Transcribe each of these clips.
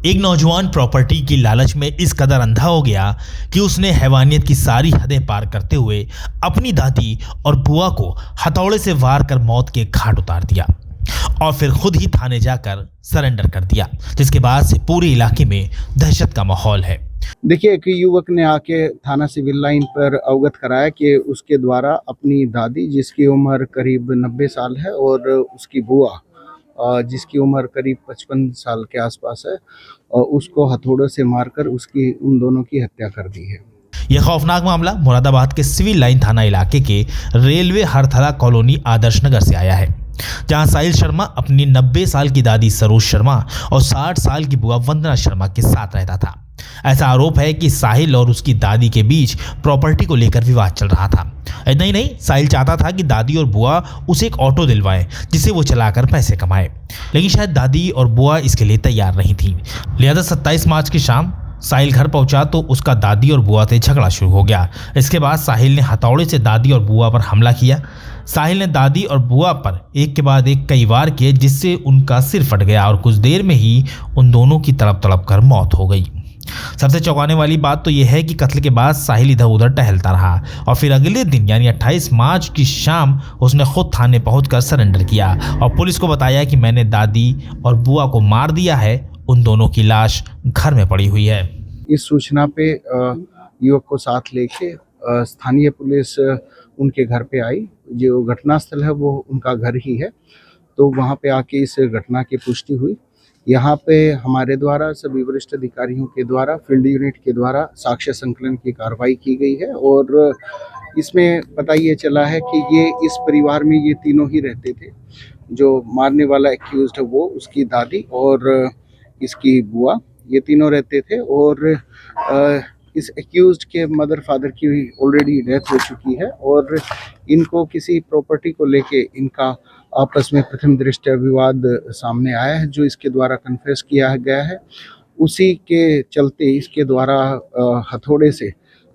एक नौजवान प्रॉपर्टी की लालच में इस कदर अंधा हो गया कि उसने हैवानियत की सारी हदें पार करते हुए अपनी दादी और बुआ को हथौड़े से वार कर मौत के घाट उतार दिया और फिर खुद ही थाने जाकर सरेंडर कर दिया, जिसके बाद से पूरे इलाके में दहशत का माहौल है। देखिए, एक युवक ने आके थाना सिविल लाइन पर अवगत कराया कि उसके द्वारा अपनी दादी, जिसकी उम्र करीब 90 साल है, और उसकी बुआ जिसकी उम्र करीब 55 साल के आसपास है, और उसको हथौड़े से मारकर उन दोनों की हत्या कर दी है। यह खौफनाक मामला मुरादाबाद के सिविल लाइन थाना इलाके के रेलवे हरथला कॉलोनी आदर्श नगर से आया है, जहां साहिल शर्मा अपनी 90 साल की दादी सरोज शर्मा और 60 साल की बुआ वंदना शर्मा के साथ रहता था। ऐसा आरोप है कि साहिल और उसकी दादी के बीच प्रॉपर्टी को लेकर विवाद चल रहा था। इतना ही नहीं, साहिल चाहता था कि दादी और बुआ उसे एक ऑटो दिलवाएं जिसे वो चलाकर पैसे कमाए, लेकिन शायद दादी और बुआ इसके लिए तैयार नहीं थी। लिहाजा 27 मार्च की शाम साहिल घर पहुंचा तो उसका दादी और बुआ से झगड़ा शुरू हो गया। इसके बाद साहिल ने हथौड़े से दादी और बुआ पर हमला किया। साहिल ने दादी और बुआ पर एक के बाद एक कई वार किए, जिससे उनका सिर फट गया और कुछ देर में ही उन दोनों की तड़प तड़प कर मौत हो गई। सबसे चौंकाने वाली बात तो यह है कि कत्ल के बाद साहिल इधर उधर टहलता रहा और फिर अगले दिन यानी 28 मार्च की शाम उसने खुद थाने पहुंचकर सरेंडर किया और पुलिस को बताया कि मैंने दादी और बुआ को मार दिया है, उन दोनों की लाश घर में पड़ी हुई है। इस सूचना पे युवक को साथ लेके स्थानीय पुलिस उनके घर पे आई। जो घटनास्थल है वो उनका घर ही है, तो वहाँ पे आके इस घटना की पुष्टि हुई। यहाँ पे हमारे द्वारा सभी वरिष्ठ अधिकारियों के द्वारा फील्ड यूनिट के द्वारा साक्ष्य संकलन की कार्रवाई की गई है और इसमें पता ये चला है कि ये इस परिवार में ये तीनों ही रहते थे। जो मारने वाला एक्यूज्ड है वो उसकी दादी और इसकी बुआ, ये तीनों रहते थे और इस एक्यूज्ड के मदर फादर की ऑलरेडी डेथ हो चुकी है और इनको किसी प्रॉपर्टी को लेके इनका आपस में प्रथम दृष्टया विवाद सामने आया है, जो इसके द्वारा कन्फेस किया गया है। उसी के चलते इसके द्वारा हथौड़े से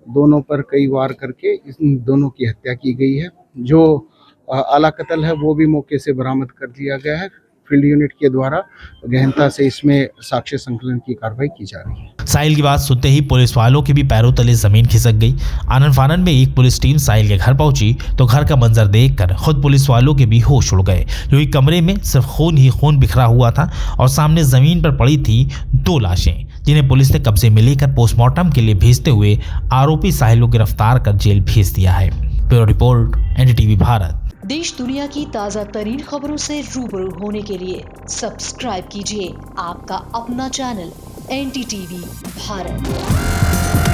दोनों पर कई वार करके इन दोनों की हत्या की गई है। जो आला कत्ल है वो भी मौके से बरामद कर लिया गया है। फील्ड यूनिट के द्वारा गहनता से इसमें साक्ष्य संकलन की कार्रवाई की जा रही है। साहिल की बात सुनते ही पुलिस वालों के भी पैरों तले जमीन खिसक गई। आनन फानन में एक पुलिस टीम साहिल के घर पहुंची तो घर का मंजर देखकर खुद पुलिस वालों के भी होश उड़ गए, क्योंकि कमरे में सिर्फ खून ही खून बिखरा हुआ था और सामने जमीन पर पड़ी थी 2 लाशें, जिन्हें पुलिस ने कब्जे में लेकर पोस्टमार्टम के लिए भेजते हुए आरोपी साहिल को गिरफ्तार कर जेल भेज दिया है। Bureau report, NDTV Bharat. देश दुनिया की ताज़ा तरीन खबरों से रूबरू होने के लिए सब्सक्राइब कीजिए आपका अपना चैनल एनडीटीवी भारत।